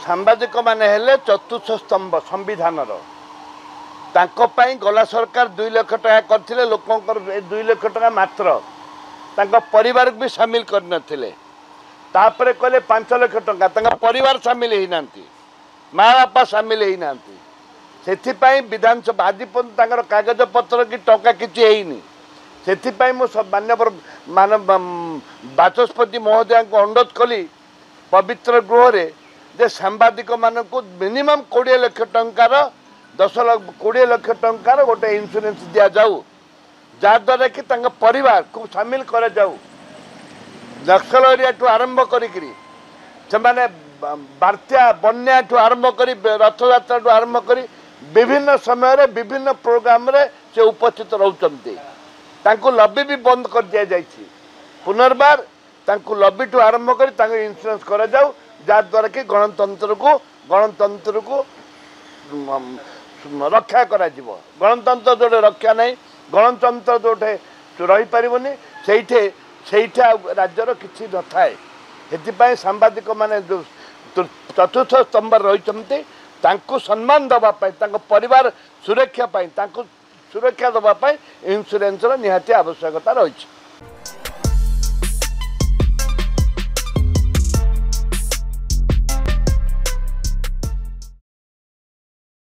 सांबादिक माने हेले चतुर्थ स्तंभ संविधान गला सरकार 2 लाख टका करथिले लोकंकर 2 लाख टका मात्र तांको परिवार भी शामिल कर नथिले तापरे कहले 5 लाख टका तांको परिवार शामिल ही नांती माँ बापा शामिल ही नांती सेथिपाई विधानसभा आदि तांकर कागज पत्र कि टका किछि हेइनी सेथिपाई मो मान्यवर मानव बाचस्पति महोदय को अनुरोध कली पवित्र गृह रे जे सांबादिक मानक मिनिमम 20 लाख टंकार 10 लाख 20 लाख टंकार गोटे इन्शुरेंस दिया जाऊ जहाद्वारा कि परिवार को सामिल कर जाऊ नक्सल एरिया ठू आरंभ करी बात्या बन्या ठू आरंभ करी रथयात्रा ठू आरंभ करी विभिन्न समय रे विभिन्न प्रोग्राम रे से उपस्थित रहउचंती तांको लॉबी भी बंद कर दिया जाइछि पुनर्बार तांको लॉबी ठू आरंभ करी तांको इन्शुरेंस कर जाऊ जहाद्वारा कि गणतंत्र को रक्षा करा जीवो गणतंत्र जोटे रक्षा नहीं गणतंत्र जोटे रही पारिबनी सेठा राज्यर किसी न थाए से सांबादिक माने जो चतुर्थ स्तंभ रही सम्मान दवापाई परिवार सुरक्षा सुरक्षा दवापाई इन्शुरेंस निहाती आवश्यकता रही।